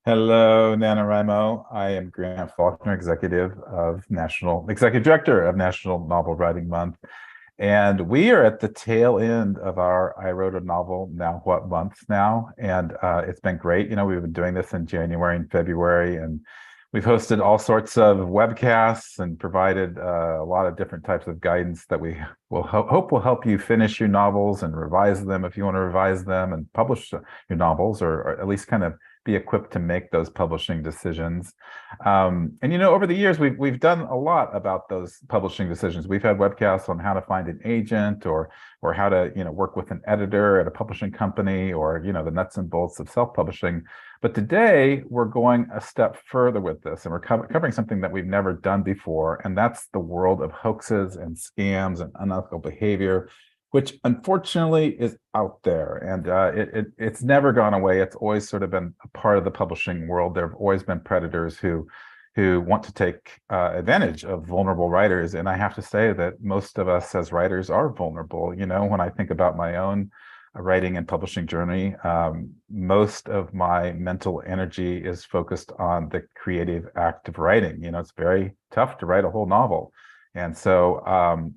Hello, NaNoWriMo. I am Grant Faulkner, Executive Director of National Novel Writing Month. And we are at the tail end of our I Wrote a Novel Now What month now. And it's been great. We've been doing this in January and February, and we've hosted all sorts of webcasts and provided a lot of different types of guidance that we will hope will help you finish your novels and revise them if you want to revise them and publish your novels, or at least kind of be equipped to make those publishing decisions. And over the years, we've done a lot about those publishing decisions. We've had webcasts on how to find an agent, or how to work with an editor at a publishing company, or the nuts and bolts of self-publishing. But today we're going a step further with this, and we're covering something that we've never done before, and that's the world of hoaxes and scams and unethical behavior, which unfortunately is out there, and it's never gone away. It's always sort of been a part of the publishing world. There have always been predators who want to take advantage of vulnerable writers, and I have to say that most of us as writers are vulnerable. When I think about my own writing and publishing journey, most of my mental energy is focused on the creative act of writing. It's very tough to write a whole novel. And so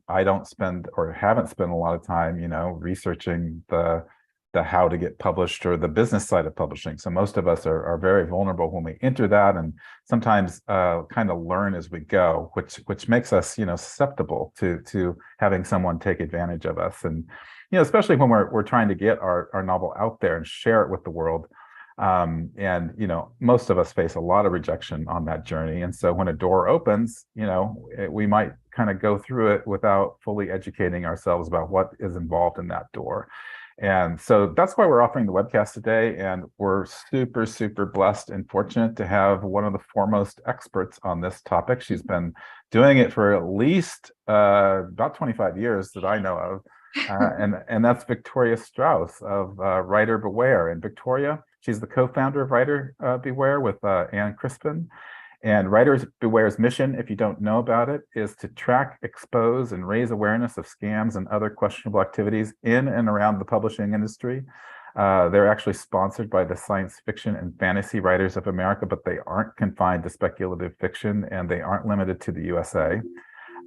I don't spend, or haven't spent, a lot of time, researching the how to get published or the business side of publishing. So most of us are very vulnerable when we enter that, and sometimes kind of learn as we go, which makes us susceptible to having someone take advantage of us. And especially when we're trying to get our novel out there and share it with the world. And most of us face a lot of rejection on that journey. And so when a door opens, we might kind of go through it without fully educating ourselves about what is involved in that door. And so that's why we're offering the webcast today. And we're super, super blessed and fortunate to have one of the foremost experts on this topic. She's been doing it for at least about 25 years that I know of. And that's Victoria Strauss of Writer Beware. And Victoria, she's the co-founder of Writer Beware with Anne Crispin. And Writer Beware's mission, if you don't know about it, is to track, expose, and raise awareness of scams and other questionable activities in and around the publishing industry. They're actually sponsored by the Science Fiction and Fantasy Writers of America, but they aren't confined to speculative fiction, and they aren't limited to the USA.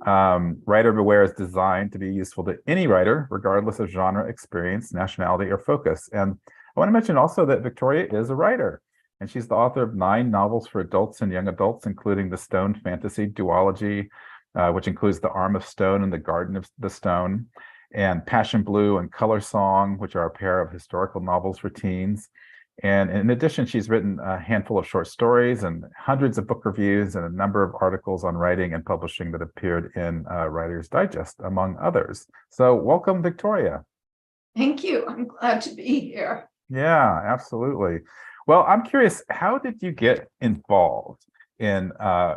Writer Beware is designed to be useful to any writer, regardless of genre, experience, nationality, or focus. And I want to mention also that Victoria is a writer, and she's the author of 9 novels for adults and young adults, including the Stone Fantasy duology, which includes The Arm of Stone and The Garden of the Stone, and Passion Blue and Color Song, which are a pair of historical novels for teens. And in addition, she's written a handful of short stories and hundreds of book reviews and a number of articles on writing and publishing that appeared in Writer's Digest, among others. So welcome, Victoria. Thank you. I'm glad to be here. Yeah, absolutely. Well, I'm curious, how did you get involved in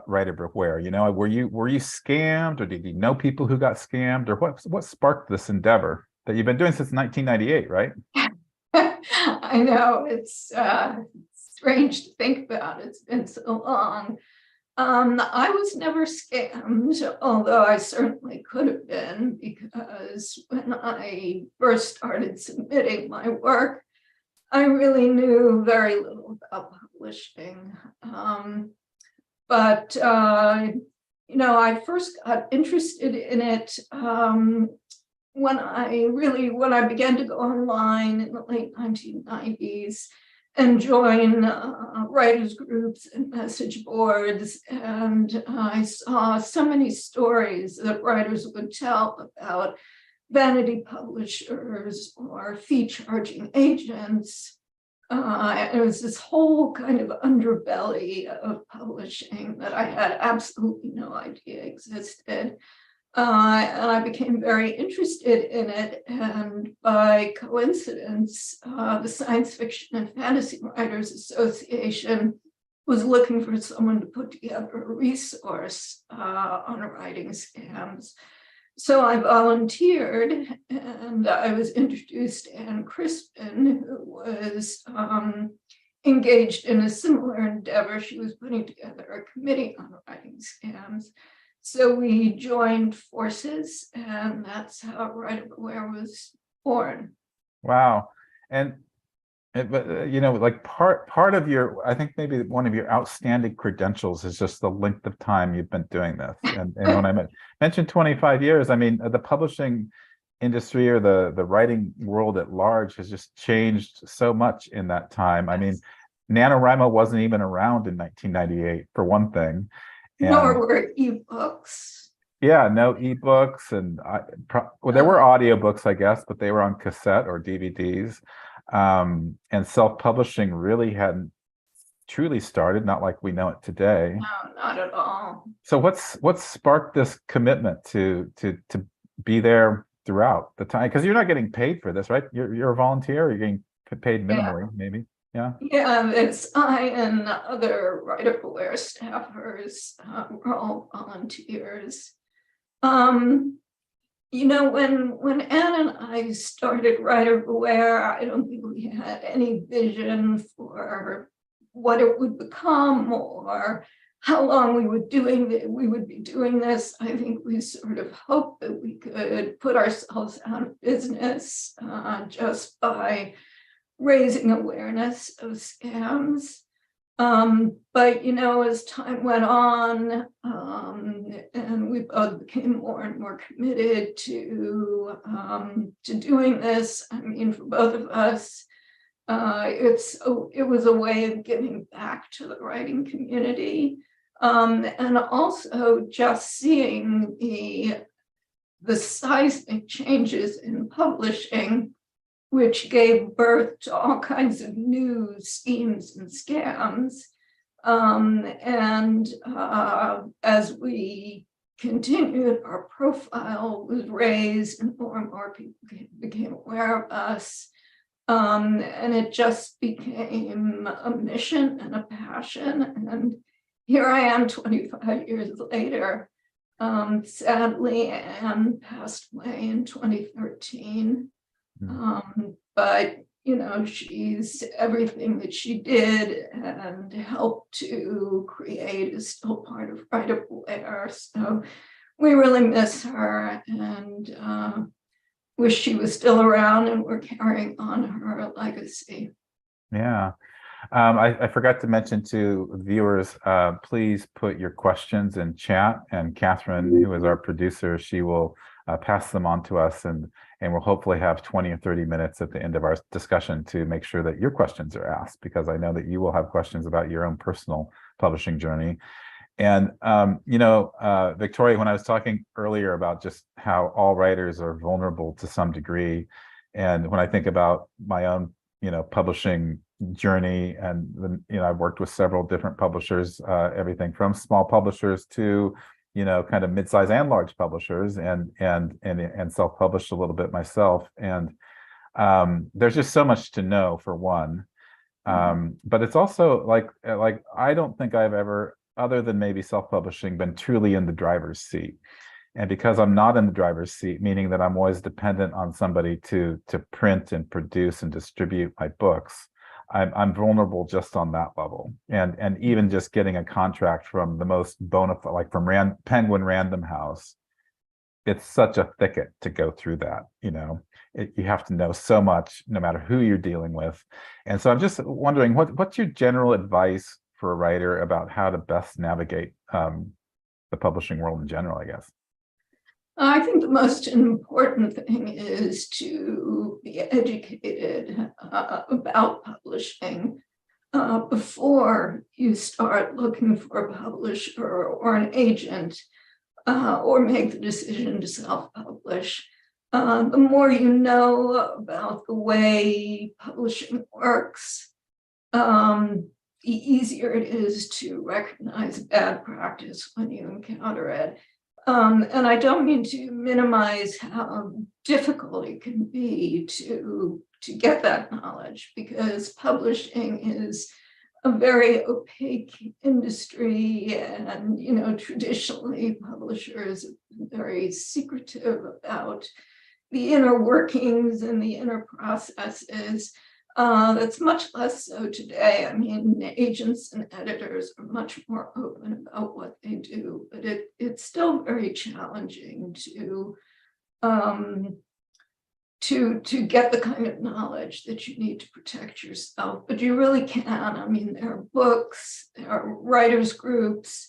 Writer Beware? Were you scammed, or did you know people who got scammed, or what sparked this endeavor that you've been doing since 1998, right? I know it's strange to think about. It's been so long. I was never scammed, although I certainly could have been, because when I first started submitting my work, I really knew very little about publishing. But I first got interested in it when I began to go online in the late 1990s and join writers groups and message boards. And I saw so many stories that writers would tell about vanity publishers or fee-charging agents. It was this whole kind of underbelly of publishing that I had absolutely no idea existed. And I became very interested in it. And by coincidence, the Science Fiction and Fantasy Writers Association was looking for someone to put together a resource on writing scams. So I volunteered, and I was introduced to Anne Crispin, who was engaged in a similar endeavor. She was putting together a committee on writing scams. So we joined forces, and that's how Writer Beware was born. Wow. And But you know, like part of your, I think maybe one of your outstanding credentials is just the length of time you've been doing this. And when I mentioned 25 years, I mean the publishing industry or the writing world at large has just changed so much in that time. I mean, NaNoWriMo wasn't even around in 1998 for one thing, Nor and were ebooks. yeah, no ebooks, and well, there were audiobooks, I guess, but they were on cassette or DVDs. And self-publishing really hadn't truly started, not like we know it today. No, not at all. So what's sparked this commitment to be there throughout the time? Because you're not getting paid for this, right? You're a volunteer, you're getting paid minimally, maybe. Yeah. Yeah, it's I and other Writer Aware staffers were all volunteers. You know, when Anne and I started Writer Aware, I don't think we had any vision for what it would become or how long we would be doing this. I think we sort of hoped that we could put ourselves out of business just by raising awareness of scams. But you know, as time went on, and we both became more and more committed to doing this. I mean, for both of us, it was a way of giving back to the writing community, and also just seeing the seismic changes in publishing, which gave birth to all kinds of new schemes and scams. As we continued, our profile was raised and more people became aware of us. And it just became a mission and a passion. And here I am 25 years later. Sadly, Anne passed away in 2013. But you know, she's everything that she did and helped to create is still part of Writer Aware. So we really miss her and wish she was still around and we're carrying on her legacy. Yeah. I forgot to mention to viewers, please put your questions in chat, and Catherine, who is our producer, she will pass them on to us, and we'll hopefully have 20 or 30 minutes at the end of our discussion to make sure that your questions are asked, because I know that you will have questions about your own personal publishing journey. And, you know, Victoria, when I was talking earlier about just how all writers are vulnerable to some degree, and when I think about my own, you know, publishing journey, and you know, I've worked with several different publishers, everything from small publishers to, you know, kind of mid-size and large publishers, and self-published a little bit myself. And there's just so much to know, for one. But it's also like I don't think I've ever, other than maybe self-publishing, been truly in the driver's seat. And because I'm not in the driver's seat, meaning that I'm always dependent on somebody to print and produce and distribute my books, I'm vulnerable just on that level. And even just getting a contract from the most bona fide, like from Penguin Random House, it's such a thicket to go through that. You know, you have to know so much, no matter who you're dealing with. And so I'm just wondering, what's your general advice for a writer about how to best navigate the publishing world in general, I guess? I think the most important thing is to be educated about publishing before you start looking for a publisher or an agent or make the decision to self-publish. The more you know about the way publishing works, the easier it is to recognize bad practice when you encounter it. And I don't mean to minimize how difficult it can be to get that knowledge, because publishing is a very opaque industry, and you know, traditionally publishers have been very secretive about the inner workings and the inner processes. That's much less so today. I mean, agents and editors are much more open about what they do, but it's still very challenging to to get the kind of knowledge that you need to protect yourself, but you really can. I mean, there are books, there are writers groups,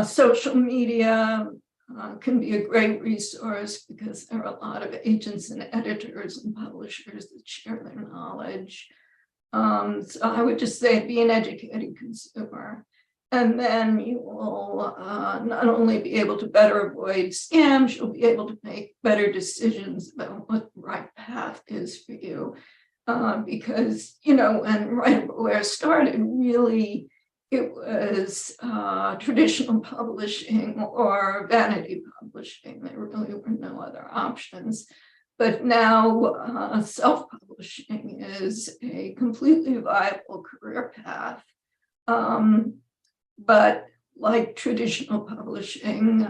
social media can be a great resource because there are a lot of agents and editors and publishers that share their knowledge. So I would just say be an educated consumer. And then you will not only be able to better avoid scams, you'll be able to make better decisions about what the right path is for you. Because, you know, when Writer started, really, it was traditional publishing or vanity publishing. There really were no other options. But now self-publishing is a completely viable career path. But like traditional publishing,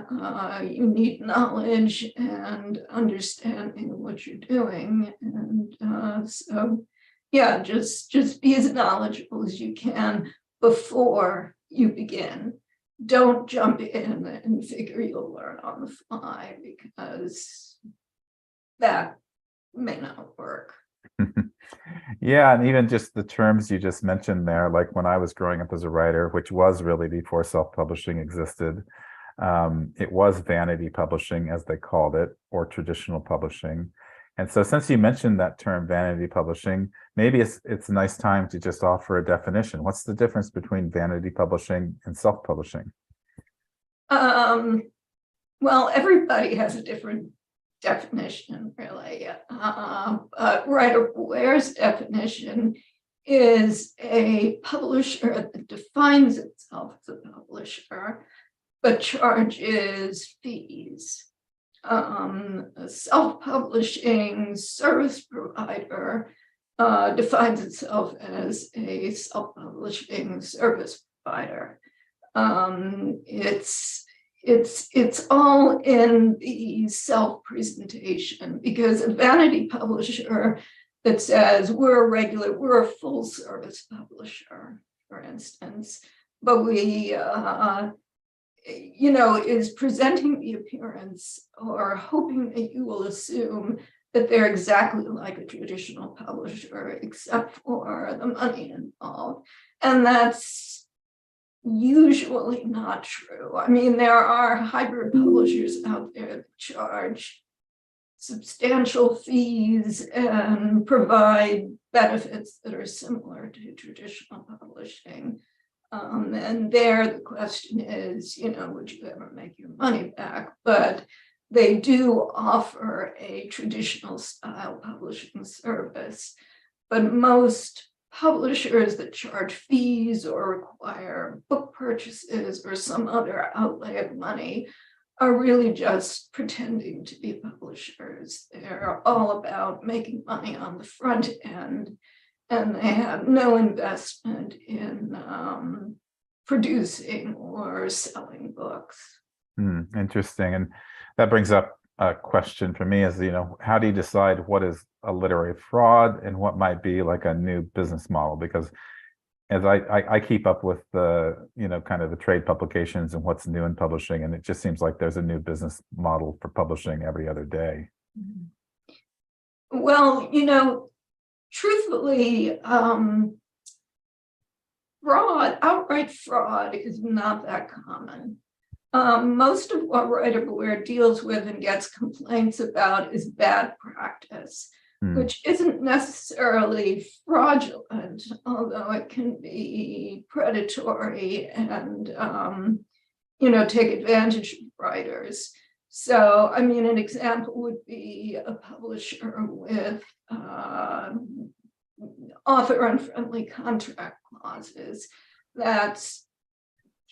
you need knowledge and understanding of what you're doing. And so, yeah, just be as knowledgeable as you can before you begin. Don't jump in and figure you'll learn on the fly, because that may not work. Yeah, and even just the terms you just mentioned there, like when I was growing up as a writer, which was really before self-publishing existed, it was vanity publishing, as they called it, or traditional publishing. And so since you mentioned that term vanity publishing, maybe it's a nice time to just offer a definition. What's the difference between vanity publishing and self-publishing? Well, everybody has a different definition, really. Writer Blair's definition is a publisher that defines itself as a publisher, but charges fees. A self-publishing service provider defines itself as a self-publishing service provider. It's all in the self-presentation, because a vanity publisher that says we're a full service publisher, for instance, but we you know, is presenting the appearance or hoping that you will assume that they're exactly like a traditional publisher, except for the money involved. And that's usually not true. I mean, there are hybrid publishers out there that charge substantial fees and provide benefits that are similar to traditional publishing. And there the question is, you know, would you ever make your money back? But they do offer a traditional style publishing service. But most publishers that charge fees or require book purchases or some other outlay of money are really just pretending to be publishers. They're all about making money on the front end, and they have no investment in producing or selling books. Interesting. And that brings up a question for me is, you know, how do you decide what is a literary fraud and what might be like a new business model? Because as I keep up with the, you know, kind of the trade publications and what's new in publishing, and it just seems like there's a new business model for publishing every other day. Well, you know, truthfully, outright fraud is not that common. Most of what Writer Blair deals with and gets complaints about is bad practice, which isn't necessarily fraudulent, although it can be predatory and, you know, take advantage of writers. So, I mean, an example would be a publisher with author-unfriendly contract clauses that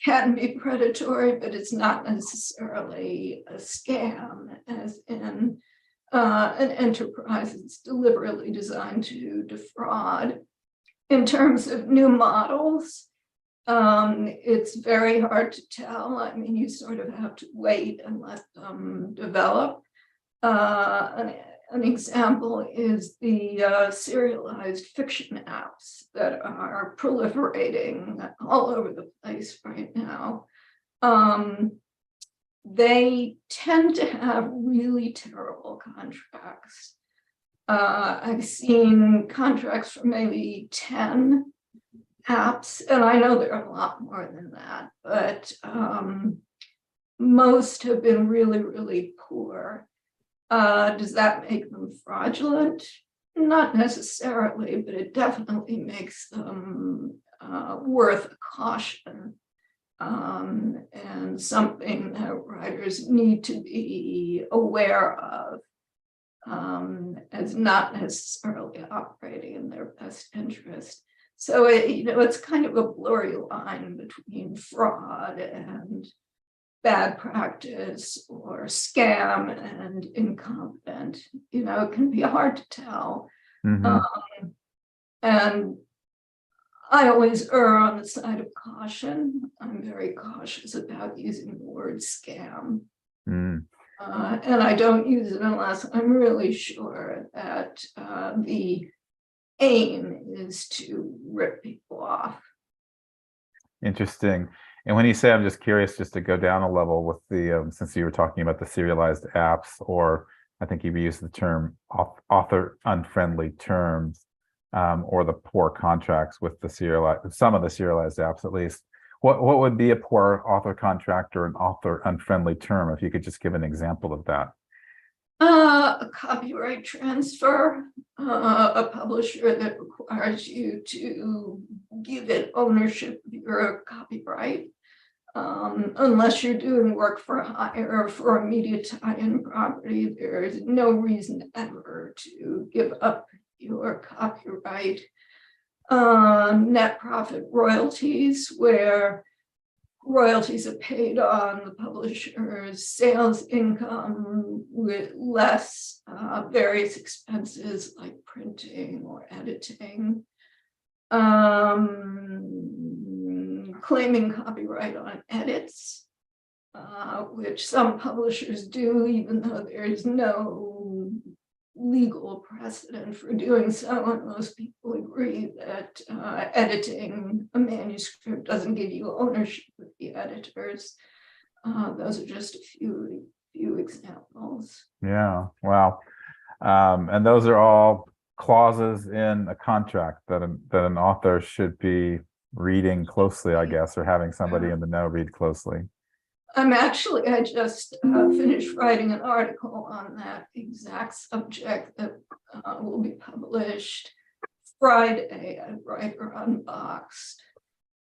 can be predatory, but it's not necessarily a scam, as in an enterprise that's deliberately designed to defraud. In terms of new models, it's very hard to tell. I mean, you sort of have to wait and let them develop. An example is the serialized fiction apps that are proliferating all over the place right now. They tend to have really terrible contracts. I've seen contracts for maybe 10 apps, and I know there are a lot more than that, but most have been really, really poor. Does that make them fraudulent? Not necessarily, but it definitely makes them worth caution, and something that writers need to be aware of, as not necessarily operating in their best interest. So it's kind of a blurry line between fraud and bad practice, or scam and incompetent. It can be hard to tell. Mm-hmm. And I always err on the side of caution. I'm very cautious about using the word scam. Mm. And I don't use it unless I'm really sure that the aim is to rip people off. Interesting. And when you say, I'm just curious, just to go down a level with the, since you were talking about the serialized apps, or I think you used the term author unfriendly terms, or the poor contracts with the some of the serialized apps at least. What would be a poor author contract or an author unfriendly term, if you could just give an example of that? A copyright transfer, a publisher that requires you to give it ownership of your copyright, unless you're doing work for hire or for a media tie-in property. There is no reason ever to give up your copyright. Net profit royalties, where royalties are paid on the publisher's sales income with less various expenses like printing or editing. Claiming copyright on edits, which some publishers do, even though there is no legal precedent for doing so, and most people agree that editing a manuscript doesn't give you ownership of the editors. Those are just a few examples. Yeah, wow. And those are all clauses in a contract that an author should be reading closely, I guess, or having somebody in the know read closely. I just finished writing an article on that exact subject that will be published Friday at Writer Unboxed.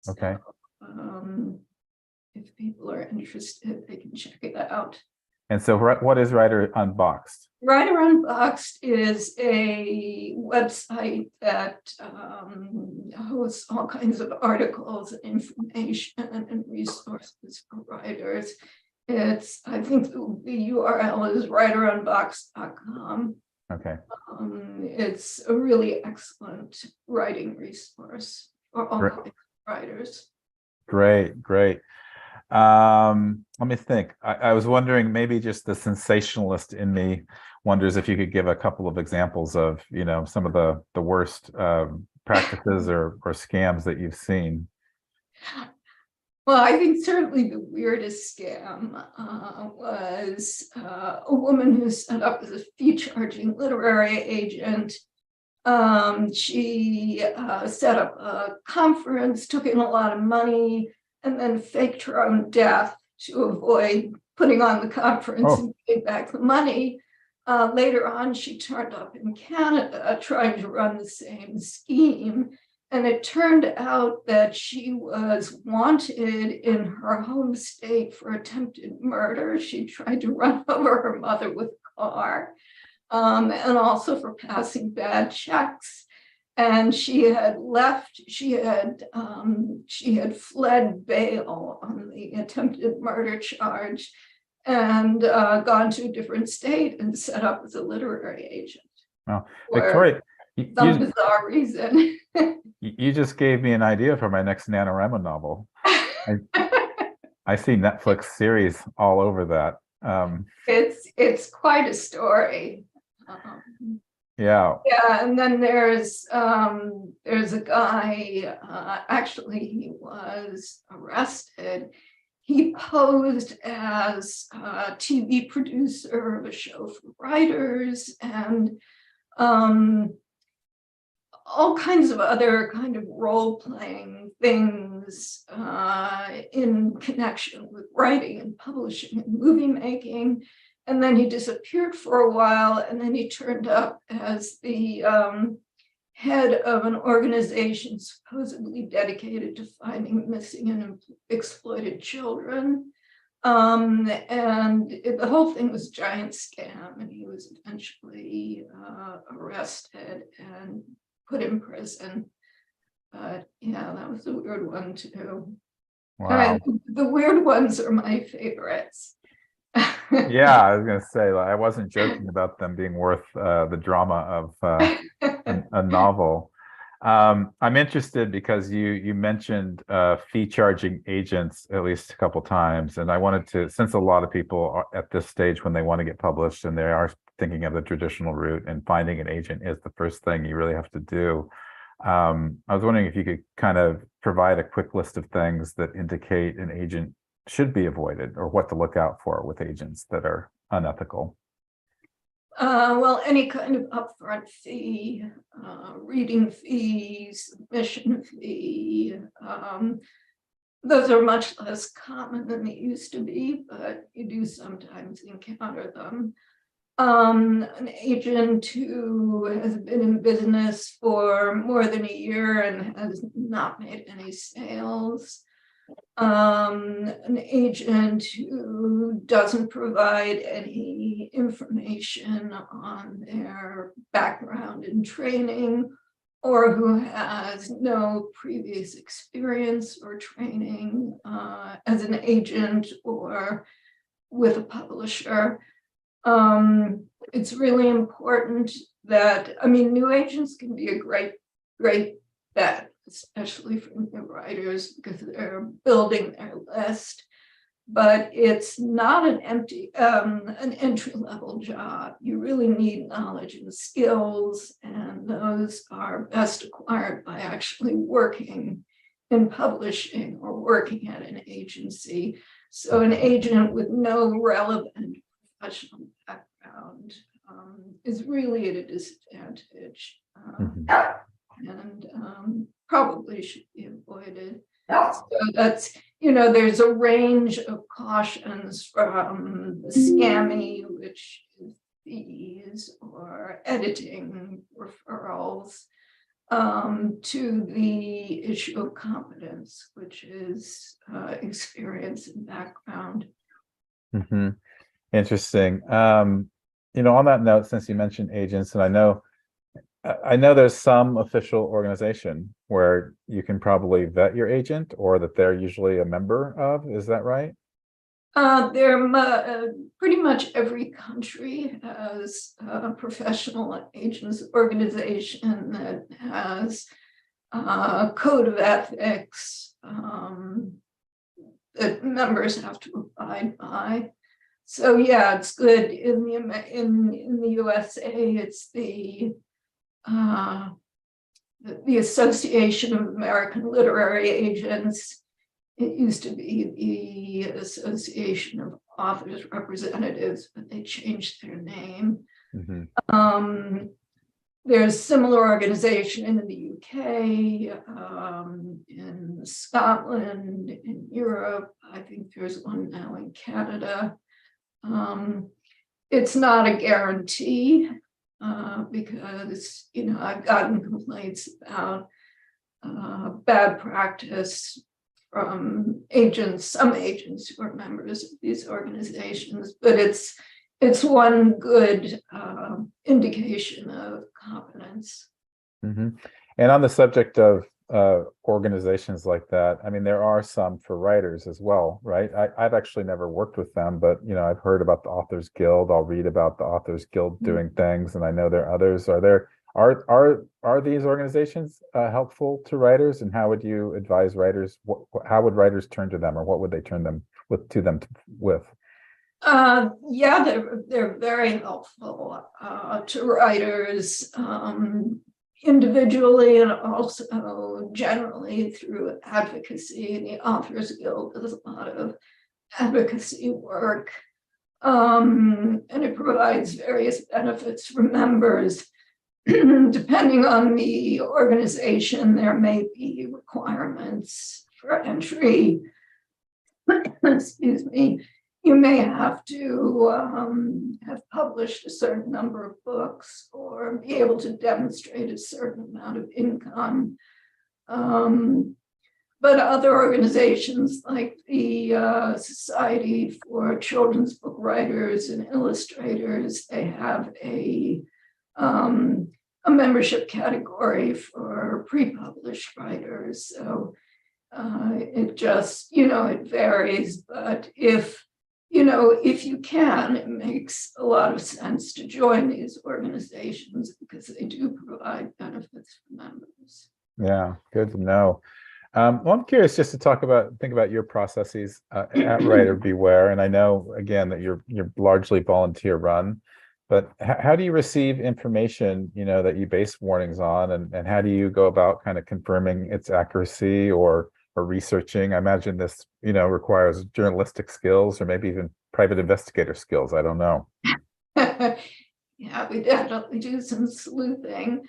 Okay. So, if people are interested, they can check it out. And so what is Writer Unboxed? Writer Unboxed is a website that hosts all kinds of articles and information and resources for writers. I think the URL is writerunboxed.com. Okay. It's a really excellent writing resource for all kinds of writers. Great, great. Let me think. I was wondering, maybe just the sensationalist in me wonders if you could give a couple of examples of, some of the worst practices or scams that you've seen. Well, I think certainly the weirdest scam was a woman who set up as a fee-charging literary agent. She set up a conference, took in a lot of money, and then faked her own death to avoid putting on the conference and paying back the money. Later on, she turned up in Canada trying to run the same scheme. And it turned out that she was wanted in her home state for attempted murder. She tried to run over her mother with a car, and also for passing bad checks. And she had fled bail on the attempted murder charge and gone to a different state and set up as a literary agent. Oh, Victoria, some bizarre reason. You just gave me an idea for my next NaNoWriMo novel. I see Netflix series all over that. It's quite a story. Yeah, and then there's a guy, actually he was arrested. He posed as a TV producer of a show for writers, and all kinds of other kind of role-playing things in connection with writing and publishing and movie making. And then he disappeared for a while, and then he turned up as the head of an organization supposedly dedicated to finding missing and exploited children. And the whole thing was a giant scam, and he was eventually arrested and put in prison. But yeah, that was a weird one too. Wow. The weird ones are my favorites. Yeah, I was going to say, I wasn't joking about them being worth the drama of a novel. I'm interested because you mentioned fee charging agents at least a couple times, and I wanted to, since a lot of people are at this stage when they want to get published and they are thinking of the traditional route, and finding an agent is the first thing you really have to do. I was wondering if you could kind of provide a quick list of things that indicate an agent should be avoided, or what to look out for with agents that are unethical. Well, any kind of upfront fee, reading fee, submission fee, those are much less common than they used to be, but you do sometimes encounter them. An agent who has been in business for more than a year and has not made any sales. An agent who doesn't provide any information on their background and training, or who has no previous experience or training as an agent or with a publisher. It's really important that, I mean, new agents can be a great bet, especially for new writers, because they're building their list, but it's not an entry-level job. You really need knowledge and skills, and those are best acquired by actually working in publishing or working at an agency. So an agent with no relevant professional background is really at a disadvantage. And probably should be avoided. So that's, there's a range of cautions from the scammy, which is fees or editing referrals, to the issue of competence, which is experience and background. Interesting. On that note, since you mentioned agents, and I know there's some official organization where you can probably vet your agent, or that they're usually a member of. Is that right? Pretty much every country has a professional agents organization that has a code of ethics that members have to abide by. So yeah, it's good. In the USA, it's the Association of American Literary Agents. It used to be the Association of Authors Representatives, but they changed their name. There's similar organization in the UK, in Scotland, in Europe. I think there's one now in Canada. It's not a guarantee, because I've gotten complaints about bad practice from some agents who are members of these organizations, but it's one good indication of competence. And on the subject of organizations like that, I mean, there are some for writers as well, right? I've actually never worked with them, but I've heard about the Authors Guild. I'll read about the Authors Guild doing things, and I know there are others. Are these organizations helpful to writers, and how would you advise writers? How would writers turn to them, or what would they turn them with? Yeah, they're very helpful to writers, individually and also generally through advocacy. The Authors Guild does a lot of advocacy work, and it provides various benefits for members. depending on the organization, there may be requirements for entry. Excuse me. You may have to have published a certain number of books or be able to demonstrate a certain amount of income. But other organizations like the Society for Children's Book Writers and Illustrators, they have a membership category for pre-published writers. So it just, it varies. But if you can, it makes a lot of sense to join these organizations because they do provide benefits for members. Yeah, good to know. Well, I'm curious just to think about your processes at Writer Beware. And I know, again, that you're largely volunteer run, but how do you receive information, that you base warnings on, and how do you go about kind of confirming its accuracy or researching? I imagine this, requires journalistic skills or maybe even private investigator skills. I don't know. Yeah, we definitely do some sleuthing.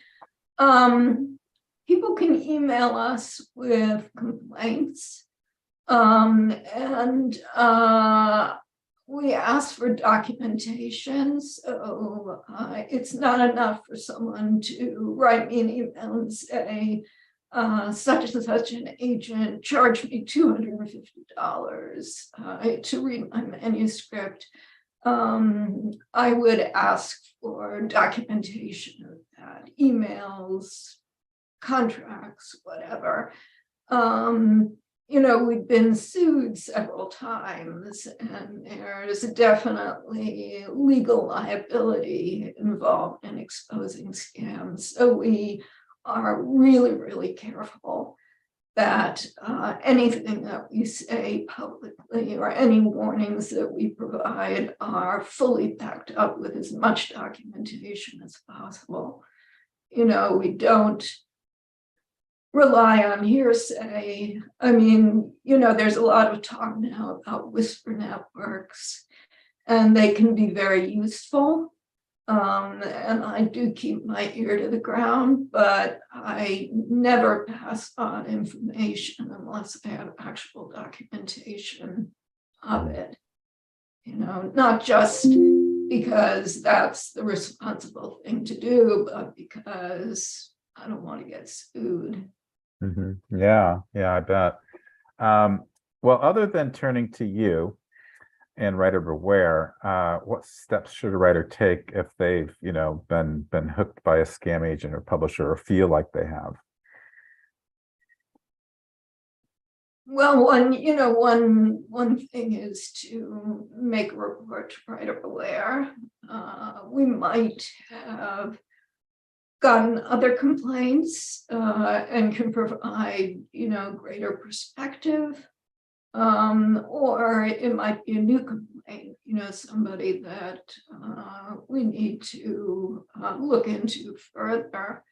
People can email us with complaints, and we ask for documentation. So it's not enough for someone to write me an email and say, such and such an agent charged me $250 to read my manuscript. I would ask for documentation of that, emails, contracts, whatever. We've been sued several times, and there's definitely legal liability involved in exposing scams. So we are really, really careful that anything that we say publicly or any warnings that we provide are fully backed up with as much documentation as possible. We don't rely on hearsay. I mean, there's a lot of talk now about whisper networks, and they can be very useful. And I do keep my ear to the ground, but I never pass on information unless I have actual documentation of it. Not just because that's the responsible thing to do, but because I don't want to get sued. Mm-hmm. Yeah, I bet. Well, other than turning to you and Writer Beware, what steps should a writer take if they've, been hooked by a scam agent or publisher or feel like they have? Well, one thing is to make a report to Writer Beware. We might have gotten other complaints and can provide, greater perspective. Or it might be a new complaint, somebody that we need to look into further.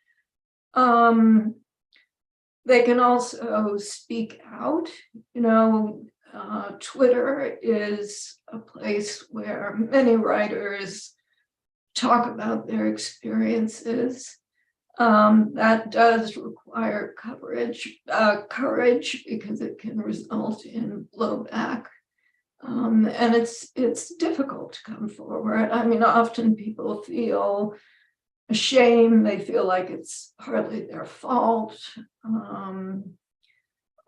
They can also speak out. Twitter is a place where many writers talk about their experiences. That does require courage because it can result in blowback. And it's difficult to come forward. I mean, often people feel ashamed, they feel like it's hardly their fault,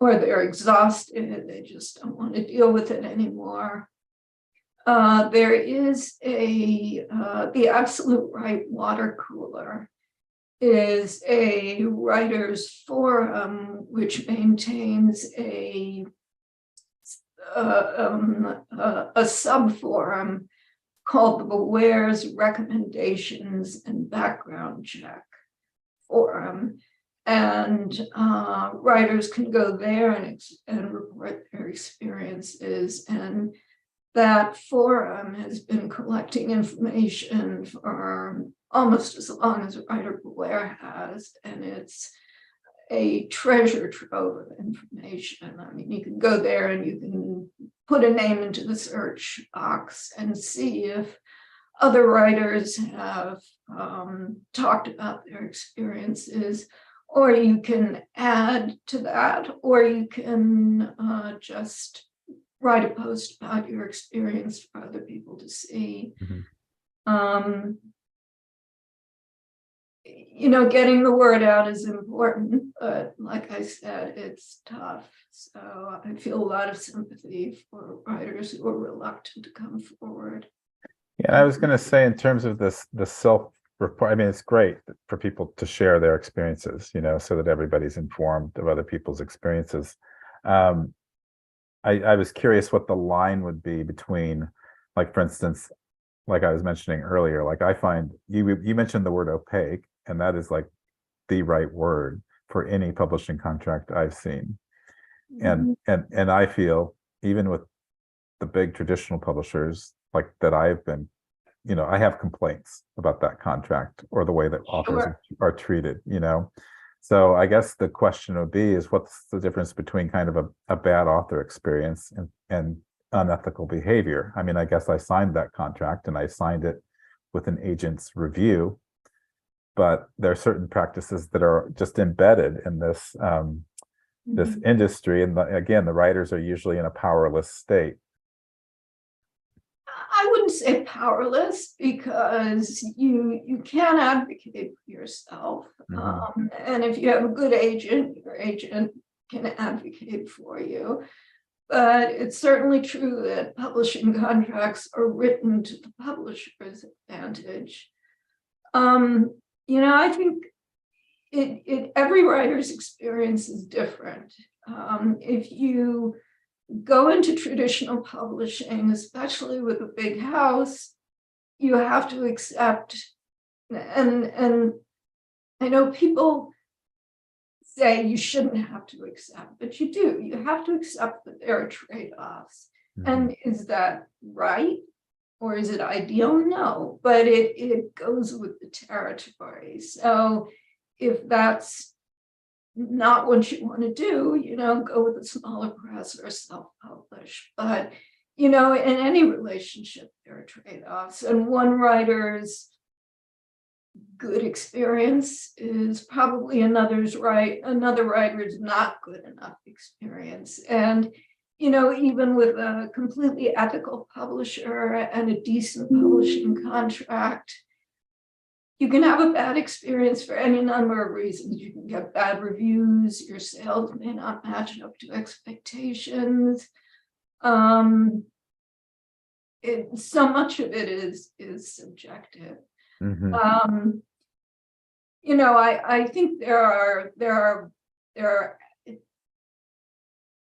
or they're exhausted, they just don't want to deal with it anymore. There is the Absolute Right water cooler is a writers forum which maintains a sub-forum called the Beware's Recommendations and Background Check Forum. And writers can go there and report their experiences. And that forum has been collecting information for almost as long as Writer Beware has, and it's a treasure trove of information. I mean, you can go there and you can put a name into the search box and see if other writers have talked about their experiences, or you can add to that, or you can just write a post about your experience for other people to see. Mhm. Getting the word out is important, but like I said, it's tough. So I feel a lot of sympathy for writers who are reluctant to come forward. Yeah, I was going to say, in terms of the self-report, I mean, it's great for people to share their experiences, so that everybody's informed of other people's experiences. I was curious what the line would be between, like, for instance, like I was mentioning earlier, like, I find you mentioned the word opaque, and that is like the right word for any publishing contract I've seen. And I feel, even with the big traditional publishers, like, that I've been, I have complaints about that contract or the way that authors are treated, So I guess the question would be, is what's the difference between kind of a bad author experience and unethical behavior? I mean, I guess I signed that contract, and I signed it with an agent's review, but there are certain practices that are just embedded in this this industry, and again, the writers are usually in a powerless state. I wouldn't say powerless, because you can advocate for yourself. And if you have a good agent, your agent can advocate for you. But it's certainly true that publishing contracts are written to the publisher's advantage. I think every writer's experience is different. If you go into traditional publishing, especially with a big house, you have to accept, and I know people say you shouldn't have to accept, but you do. You have to accept that there are trade-offs. And is that right? Or is it ideal? No, but it goes with the territory. So if that's not what you want to do, go with a smaller press or self-publish. But, in any relationship, there are trade-offs. And one writer's good experience is probably another writer's not good enough experience. And, even with a completely ethical publisher and a decent publishing contract, you can have a bad experience for any number of reasons. You can get bad reviews, your sales may not match up to expectations. So much of it is subjective. I think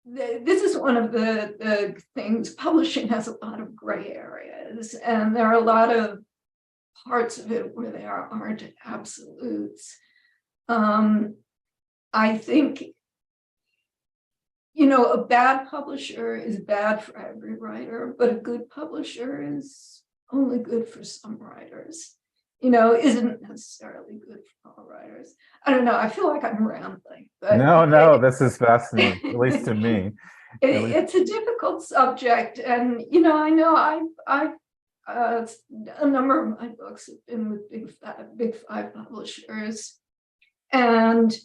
this is one of the things. Publishing has a lot of gray areas, and there are a lot of parts of it where there aren't absolutes. I think, a bad publisher is bad for every writer, but a good publisher is only good for some writers, isn't necessarily good for all writers. I don't know. I feel like I'm rambling. But no, this is fascinating, at least to me. It's a difficult subject. And, I know I've a number of my books have been with big five publishers. And,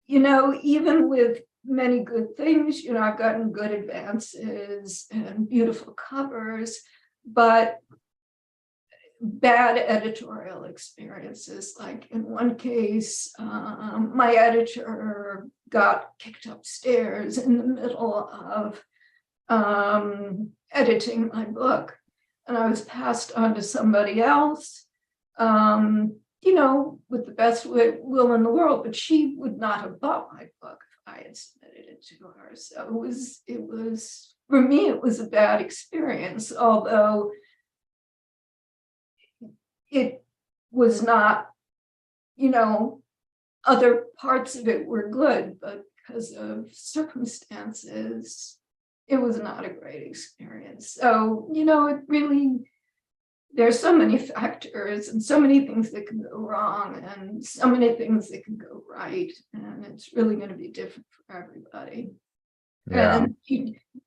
even with many good things, I've gotten good advances and beautiful covers, but bad editorial experiences. Like in one case, my editor got kicked upstairs in the middle of editing my book, and I was passed on to somebody else, with the best will in the world, but she would not have bought my book if I had submitted it to her. So it was for me, it was a bad experience, although it was not, other parts of it were good, but because of circumstances, it was not a great experience. So, it really, there's so many factors and so many things that can go wrong and so many things that can go right. And it's really going to be different for everybody. Yeah. And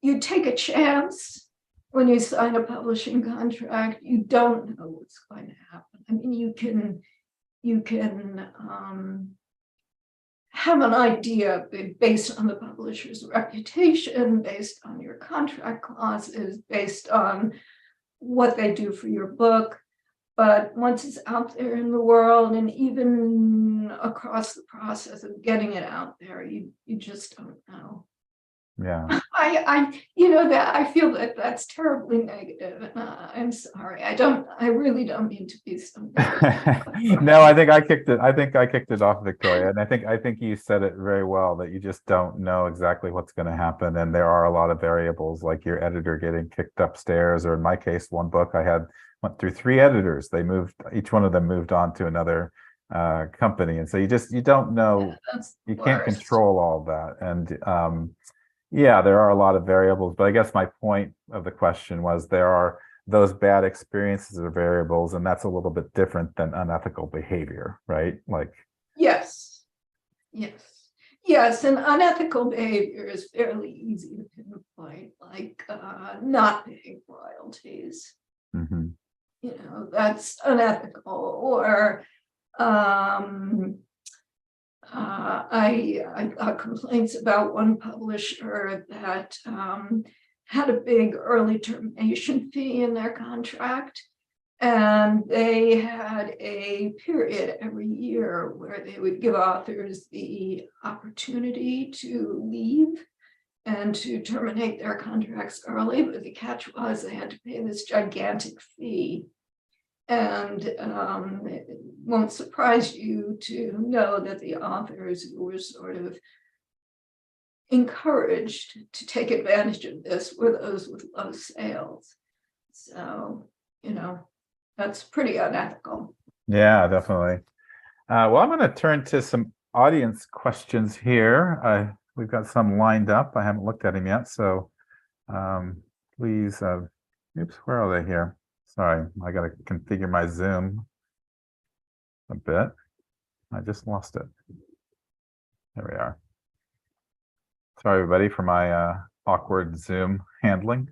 you take a chance when you sign a publishing contract, you don't know what's going to happen. I mean, you can have an idea based on the publisher's reputation, based on your contract clauses, based on what they do for your book. But once it's out there in the world, and even across the process of getting it out there, you just don't know. Yeah. That I feel that that's terribly negative, and I'm sorry. I really don't mean to be so negative. No, I think I kicked it off, Victoria, and I think you said it very well, that you just don't know exactly what's going to happen, and there are a lot of variables, like your editor getting kicked upstairs, or in my case, one book I went through 3 editors. Each one of them moved on to another company, and so you don't know. Yeah, you can't control all that, and yeah, there are a lot of variables, but I guess my point of the question was there are those bad experiences or variables, and that's a little bit different than unethical behavior, right? Like, yes, and unethical behavior is fairly easy to pinpoint, like not paying royalties. mm-hmm. That's unethical, or I got complaints about one publisher that had a big early termination fee in their contract, and they had a period every year where they would give authors the opportunity to leave and to terminate their contracts early, but the catch was they had to pay this gigantic fee. And it won't surprise you to know that the authors who were sort of encouraged to take advantage of this were those with low sales. So, that's pretty unethical. Yeah, definitely. Well, I'm going to turn to some audience questions here. We've got some lined up. I haven't looked at them yet, so please. Oops, where are they here? Sorry, I got to configure my Zoom a bit. I just lost it. There we are. Sorry, everybody, for my awkward Zoom handling.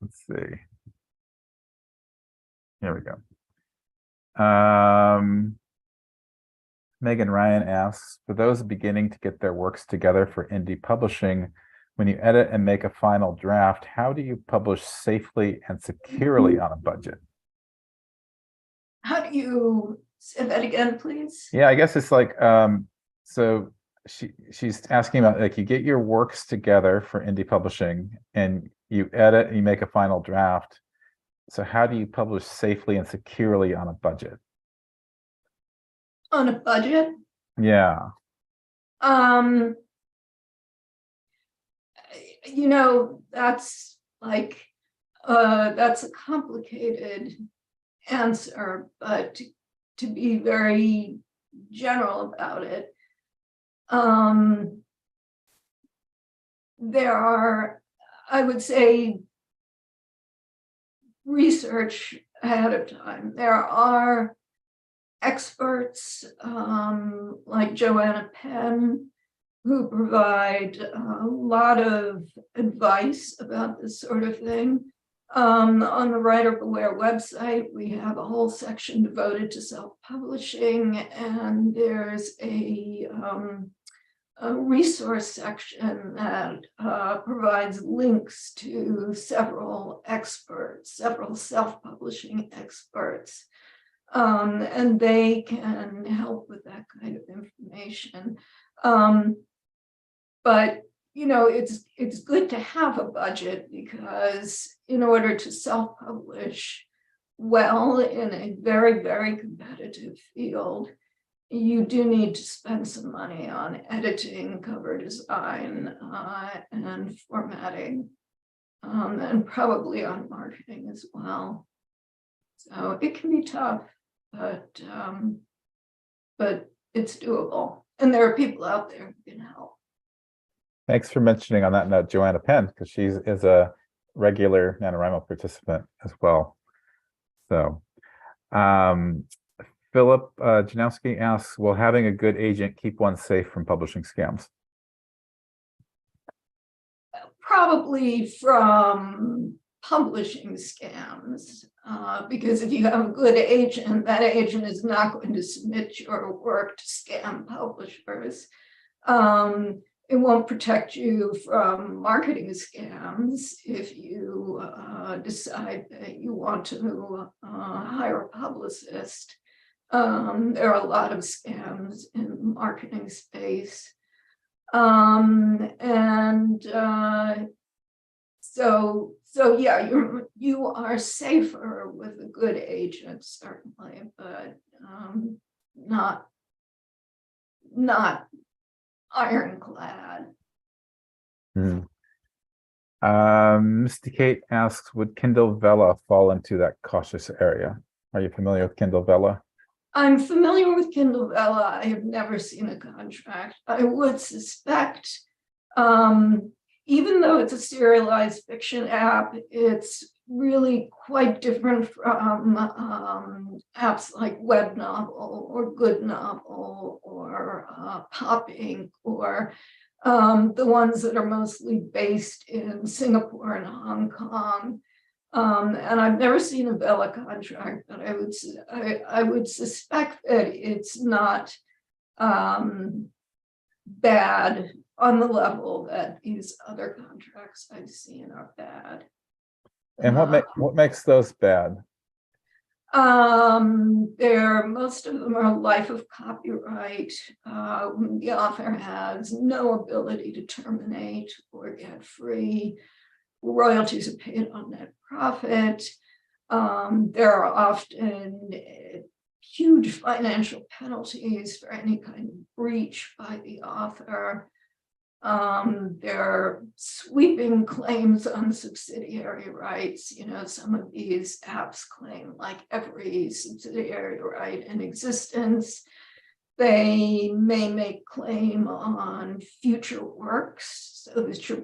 Let's see. Here we go. Megan Ryan asks, for those beginning to get their works together for indie publishing, when you edit and make a final draft, how do you publish safely and securely on a budget? How do you say that again, please? Yeah, I guess it's like, so she's asking about, like, you get your works together for indie publishing and you edit and you make a final draft. So how do you publish safely and securely on a budget? On a budget? Yeah. That's like that's a complicated answer, but to be very general about it, there are, I would say, research ahead of time. There are experts like Joanna Penn, who provide a lot of advice about this sort of thing. On the Writer Beware website, we have a whole section devoted to self-publishing, and there's a resource section that provides links to several experts, several self-publishing experts, and they can help with that kind of information. But it's good to have a budget, because in order to self-publish well in a very, very competitive field, you do need to spend some money on editing, cover design, and formatting, and probably on marketing as well. So it can be tough, but it's doable. And there are people out there who can help. Thanks for mentioning on that note Joanna Penn, because she is a regular NaNoWriMo participant as well. So Philip Janowski asks, will having a good agent keep one safe from publishing scams? probably from publishing scams, because if you have a good agent, that agent is not going to submit your work to scam publishers. It won't protect you from marketing scams if you decide that you want to hire a publicist. There are a lot of scams in the marketing space. So yeah, you are safer with a good agent, certainly, but not ironclad. Misty Kate asks, would Kindle Vella fall into that cautious area? Are you familiar with Kindle Vella? I'm familiar with Kindle Vella. I have never seen a contract. I would suspect, even though it's a serialized fiction app, it's really quite different from apps like Web Novel or Good Novel or Pop Inc. or the ones that are mostly based in Singapore and Hong Kong. And I've never seen a Vella contract, but I would suspect that it's not bad on the level that these other contracts I've seen are bad. And what makes those bad? Most of them are life of copyright. The author has no ability to terminate or get free. Royalties are paid on net profit. There are often huge financial penalties for any kind of breach by the author. There are sweeping claims on subsidiary rights. You know, some of these apps claim like every subsidiary right in existence. They may make claim on future works, so that you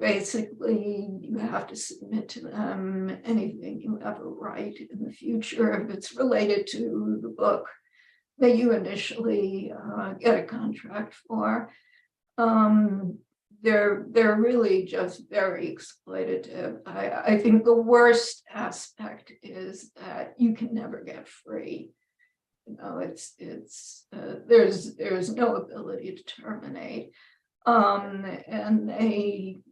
have to submit to them anything you ever write in the future if it's related to the book that you initially get a contract for. They're really just very exploitative. I think the worst aspect is that you can never get free. You know, there's no ability to terminate. And they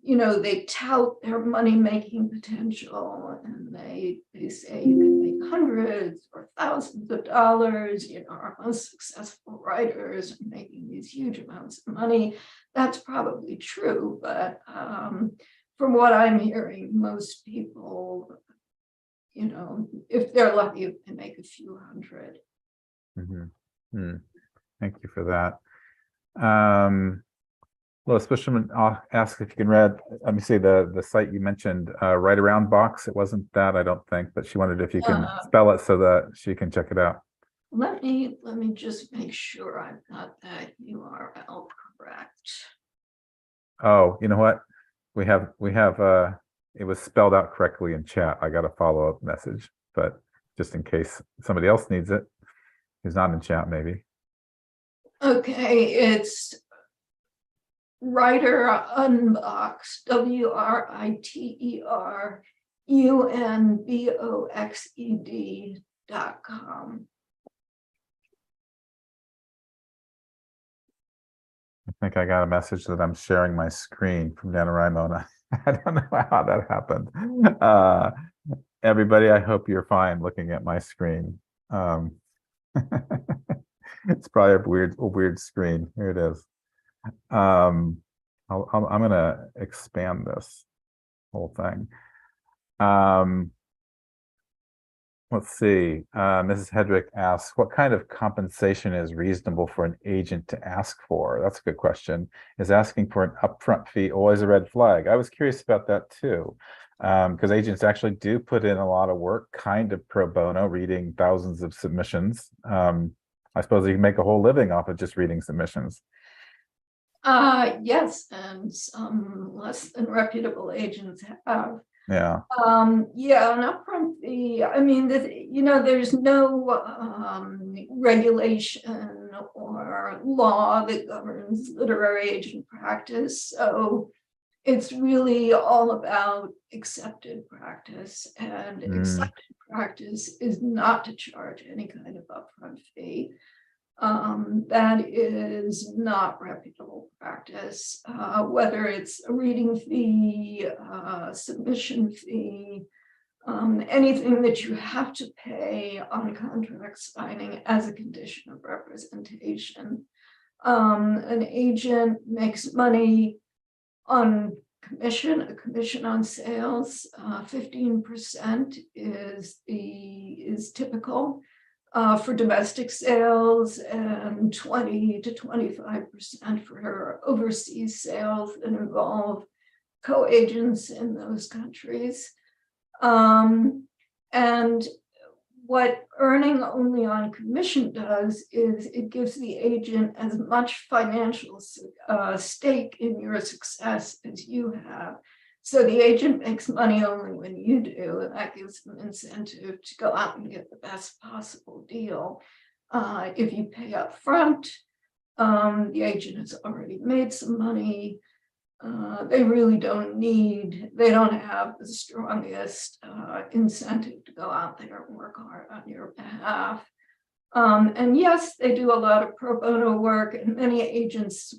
tout their money-making potential, and they say you can make hundreds or thousands of dollars. You know, our most successful writers are making these huge amounts of money. That's probably true, but from what I'm hearing, most people, you know, if they're lucky, they make a few hundred. Thank you for that. Lois Bushman asks if you can read, let me see, the site you mentioned, Right Around Box. It wasn't that, I don't think, but she wondered if you can spell it so that she can check it out. Let me just make sure I've got that URL correct. Oh, you know what? We have it was spelled out correctly in chat. I got a follow-up message, but just in case somebody else needs it, who's not in chat maybe. Okay, it's Writer Unbox, WriterUnboxed.com. I think I got a message that I'm sharing my screen from NaNoWriMo, and I don't know how that happened. Everybody, I hope you're fine looking at my screen. It's probably a weird screen. Here it is. I'm gonna expand this whole thing. Let's see. Mrs. Hedrick asks, what kind of compensation is reasonable for an agent to ask for? That's a good question. Is asking for an upfront fee always a red flag? I was curious about that too, because agents actually do put in a lot of work, kind of pro bono, reading thousands of submissions. I suppose you can make a whole living off of just reading submissions. Yes, and some less than reputable agents have. Yeah. Yeah, an upfront fee. I mean, there's no regulation or law that governs literary agent practice. So it's really all about accepted practice, and accepted practice is not to charge any kind of upfront fee. That is not reputable practice, whether it's a reading fee, submission fee, anything that you have to pay on contract signing as a condition of representation. An agent makes money on commission, a commission on sales. 15% is typical for domestic sales, and 20 to 25% for overseas sales that involve co-agents in those countries. And what earning only on commission does is it gives the agent as much financial stake in your success as you have. So the agent makes money only when you do, and that gives them incentive to go out and get the best possible deal. If you pay up front, the agent has already made some money. They really they don't have the strongest incentive to go out there and work hard on your behalf. And yes, they do a lot of pro bono work, and many agents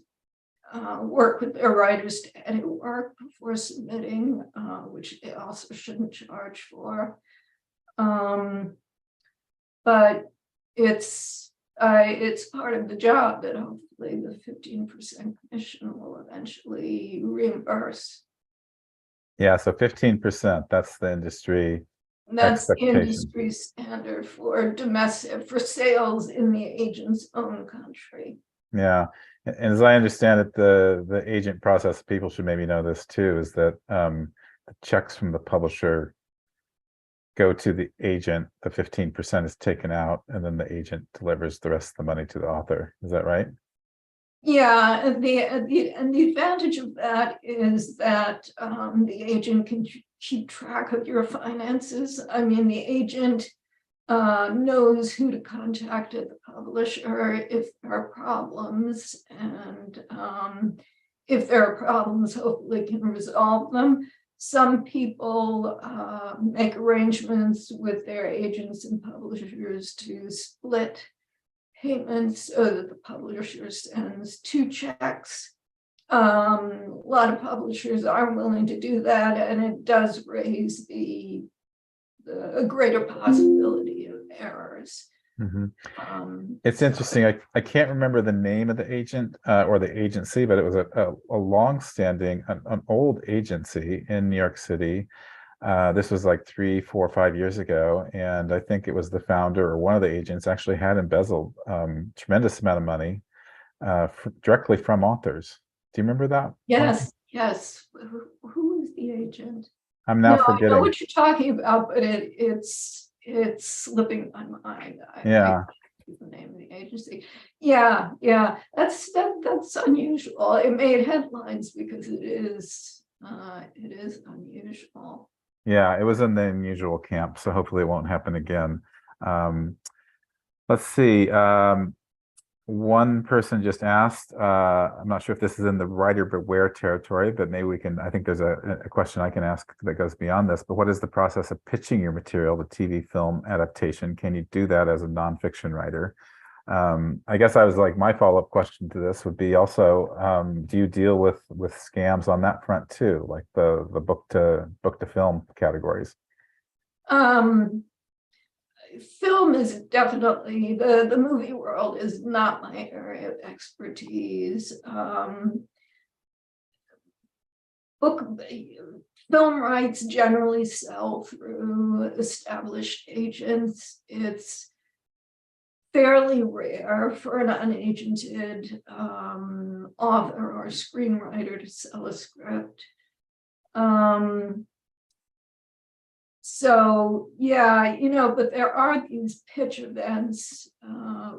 work with their writers to edit work before submitting, which they also shouldn't charge for. But it's part of the job that hopefully the 15% commission will eventually reimburse. Yeah, so 15%, that's the industry That's the expectation. industry standard for domestic, for sales in the agent's own country. Yeah, and as I understand it, the agent process, people should maybe know this too, is that the checks from the publisher go to the agent, the 15% is taken out, and then the agent delivers the rest of the money to the author. Is that right? Yeah, and the advantage of that is that the agent can keep track of your finances. I mean, the agent knows who to contact at the publisher if there are problems, and if there are problems, hopefully can resolve them. Some people make arrangements with their agents and publishers to split payments so that the publisher sends 2 checks. A lot of publishers are willing to do that, and it does raise a greater possibility of errors. It's interesting. I can't remember the name of the agent or the agency, but it was a long-standing, an old agency in New York City. This was like 3, 4, 5 years ago, and I think it was the founder or one of the agents actually had embezzled tremendous amount of money directly from authors. Do you remember that? Yes, yes. Who is the agent? I'm now forgetting. I know what you're talking about, but it's slipping my mind. Yeah. The name of the agency. Yeah, that's unusual. It made headlines because it is unusual. Yeah, it was in the unusual camp, so hopefully it won't happen again. Let's see. One person just asked, I'm not sure if this is in the writer beware territory, but maybe we can, I think there's a question I can ask that goes beyond this, but what is the process of pitching your material to TV film adaptation? Can you do that as a nonfiction writer? I guess I was like, my follow-up question to this would be also, do you deal with scams on that front too, like the book to film categories? Film is definitely, the movie world is not my area of expertise. Film rights generally sell through established agents. It's fairly rare for an unagented author or screenwriter to sell a script. So yeah, but there are these pitch events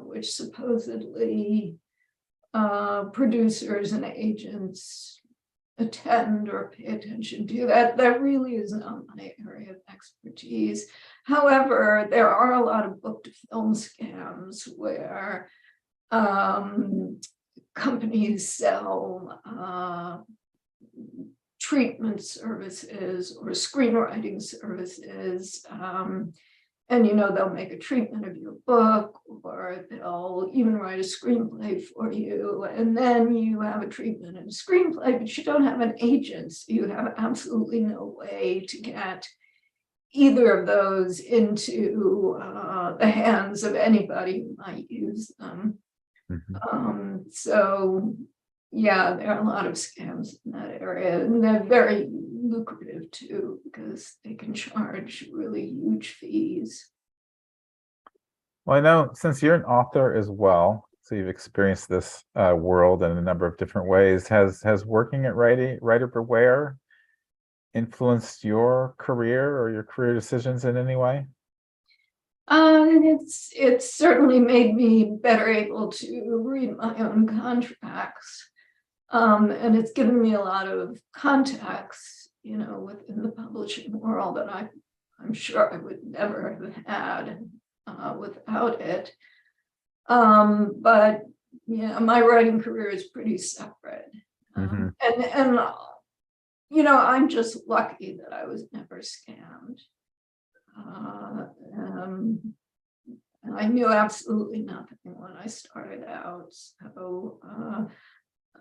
which supposedly producers and agents attend or pay attention to. That really is not my area of expertise. However, there are a lot of book to film scams where companies sell treatment services or screenwriting services. And, you know, they'll make a treatment of your book, or they'll even write a screenplay for you. And then you have a treatment and a screenplay, but you don't have an agent. So you have absolutely no way to get either of those into the hands of anybody who might use them. So yeah, there are a lot of scams in that area, and they're very lucrative too, because they can charge really huge fees. Well, I know since you're an author as well, so you've experienced this world in a number of different ways. Has working at Writer Beware influenced your career or your career decisions in any way? It's certainly made me better able to read my own contracts. And it's given me a lot of contacts, you know, within the publishing world that I'm sure I would never have had without it. But yeah, my writing career is pretty separate. And you know, I'm just lucky that I was never scammed. And I knew absolutely nothing when I started out. So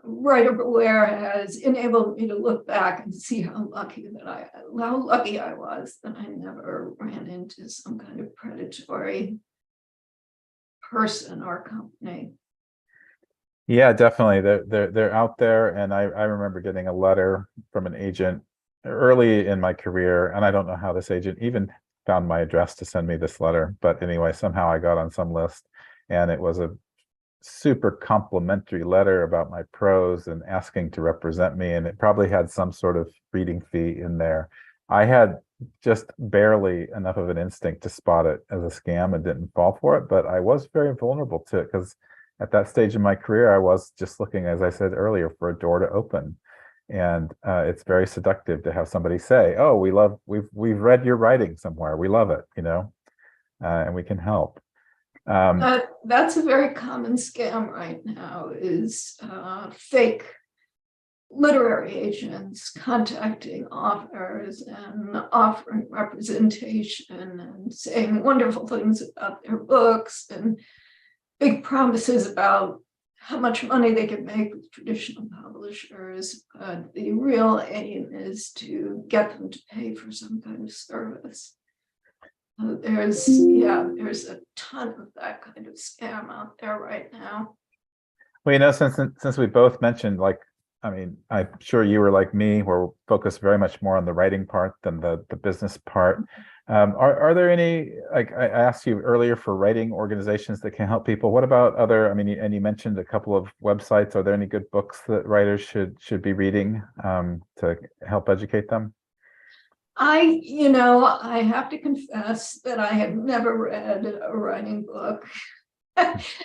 Writer Beware has enabled me to look back and see how lucky I was that I never ran into some kind of predatory person or company. Yeah, definitely. They're out there, and I remember getting a letter from an agent early in my career, and I don't know how this agent even found my address to send me this letter, but anyway, somehow I got on some list, and it was a super complimentary letter about my prose and asking to represent me, and it probably had some sort of reading fee in there. I had just barely enough of an instinct to spot it as a scam and didn't fall for it, but I was very vulnerable to it because at that stage in my career, I was just looking, as I said earlier, for a door to open. And it's very seductive to have somebody say, "Oh, we've read your writing somewhere. We love it, you know, and we can help." That's a very common scam right now, is fake literary agents contacting authors and offering representation and saying wonderful things about their books and big promises about how much money they can make with traditional publishers. But the real aim is to get them to pay for some kind of service. There's a ton of that kind of scam out there right now. Well, you know, since we both mentioned, like, I mean, I'm sure you were like me, we're focused very much more on the writing part than the business part. Are there any, like I asked you earlier, for writing organizations that can help people? What about other, I mean, and you mentioned a couple of websites. Are there any good books that writers should be reading to help educate them? I have to confess that I have never read a writing book.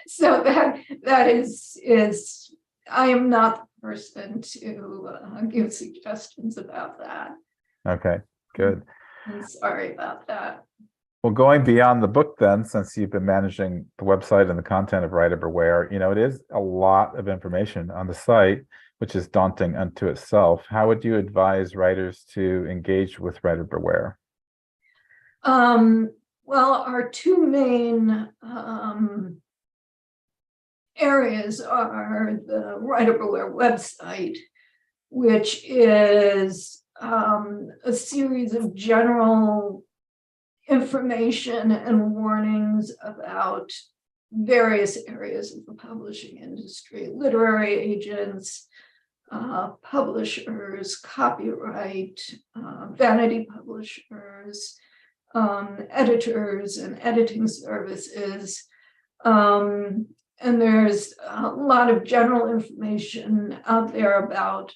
So that is I am not the person to give suggestions about that. Okay, good. I'm sorry about that. Well, going beyond the book then, since you've been managing the website and the content of Writer Beware, you know, it is a lot of information on the site, which is daunting unto itself. How would you advise writers to engage with Writer Beware? Well, our two main areas are the Writer Beware website, which is a series of general information and warnings about various areas of the publishing industry: literary agents, publishers, copyright, vanity publishers, editors and editing services. And there's a lot of general information out there about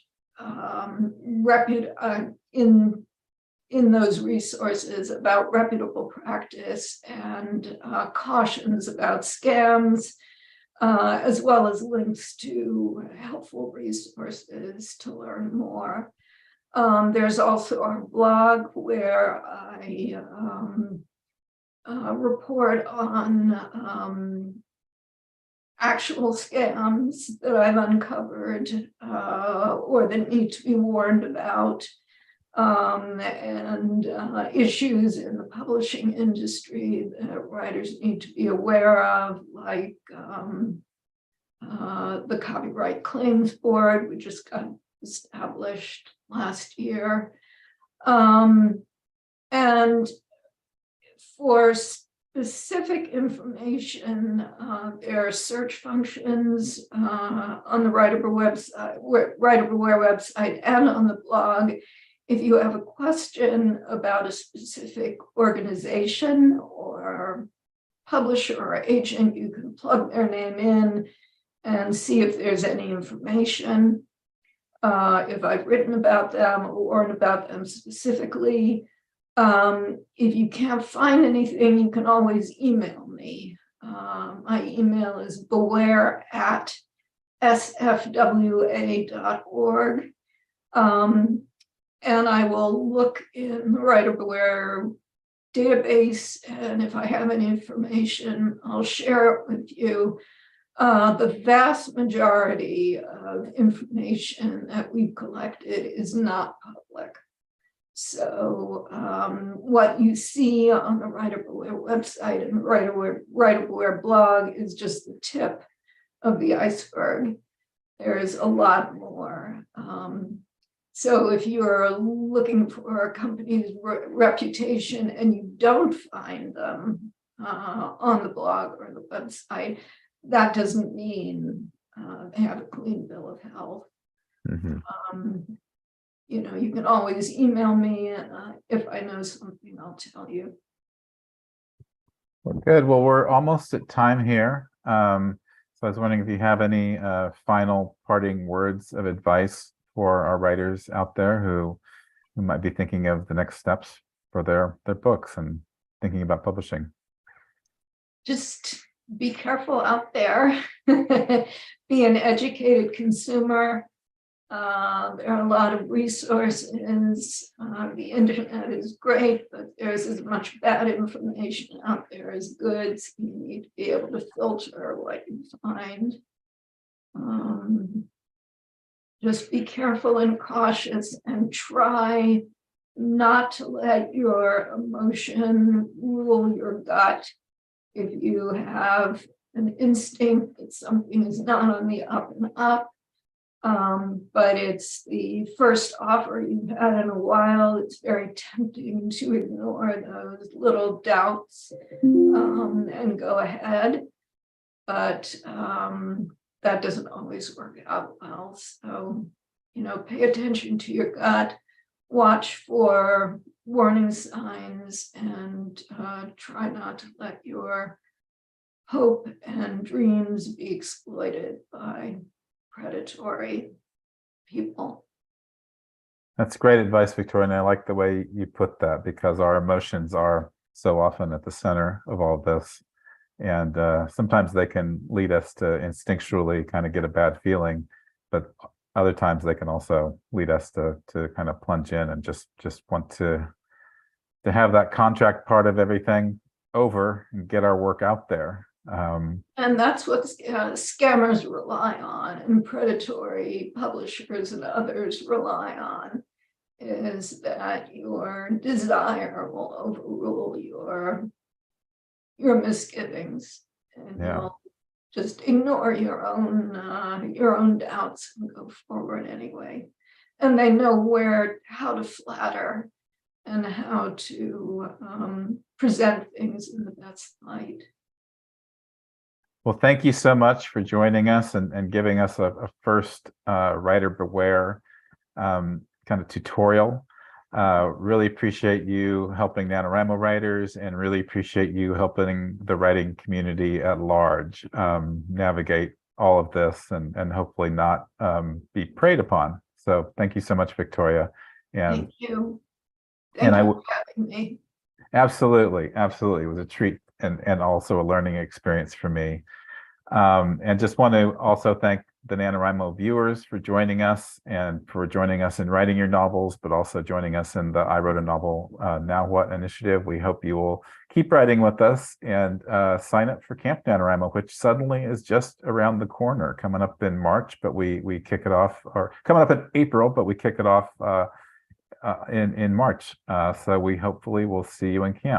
in those resources about reputable practice and cautions about scams, as well as links to helpful resources to learn more. There's also our blog, where I report on actual scams that I've uncovered or that need to be warned about, and issues in the publishing industry that writers need to be aware of, like the Copyright Claims Board, which just got established last year. And for specific information, there are search functions on the Write-Everywhere website and on the blog. If you have a question about a specific organization or publisher or agent, you can plug their name in and see if there's any information. If I've written about them or warned about them specifically. If you can't find anything, you can always email me. My email is beware@sfwa.org. And I will look in the Write-Everywhere database, and if I have any information, I'll share it with you. The vast majority of information that we've collected is not public. So what you see on the Write-Everywhere website and the Write-Everywhere blog is just the tip of the iceberg. There's a lot more. So if you're looking for a company's reputation and you don't find them on the blog or the website, that doesn't mean they have a clean bill of health. You know, you can always email me, and if I know something, I'll tell you. Well, good. Well, we're almost at time here. So I was wondering if you have any final parting words of advice for our writers out there who might be thinking of the next steps for their books and thinking about publishing. Just be careful out there. Be an educated consumer. There are a lot of resources. The internet is great, but there's as much bad information out there as good. So you need to be able to filter what you find. Just be careful and cautious, and try not to let your emotion rule your gut. If you have an instinct that something is not on the up and up, but it's the first offer you've had in a while, it's very tempting to ignore those little doubts and go ahead. But that doesn't always work out well. So, you know, pay attention to your gut, watch for warning signs, and try not to let your hope and dreams be exploited by predatory people. That's great advice, Victoria, and I like the way you put that, because our emotions are so often at the center of all this. And sometimes they can lead us to instinctually kind of get a bad feeling, but other times they can also lead us to kind of plunge in and just want to have that contract part of everything over and get our work out there. And that's what scammers rely on, and predatory publishers and others rely on, is that your desire will overrule your misgivings, and you'll just ignore your own doubts and go forward anyway. And they know how to flatter and how to present things in the best light. Well, thank you so much for joining us and giving us a first Writer Beware kind of tutorial. Really appreciate you helping NaNoWriMo writers, and really appreciate you helping the writing community at large navigate all of this and hopefully not be preyed upon. So thank you so much, Victoria. And thank you. Thank you for having me. Absolutely. It was a treat and also a learning experience for me. And just want to also thank the NaNoWriMo viewers for joining us and for joining us in writing your novels, but also joining us in the I Wrote a Novel Now What initiative. We hope you will keep writing with us and sign up for Camp NaNoWriMo, which suddenly is just around the corner, coming up in March, but we kick it off, or coming up in April, but we kick it off in March. So we hopefully will see you in camp.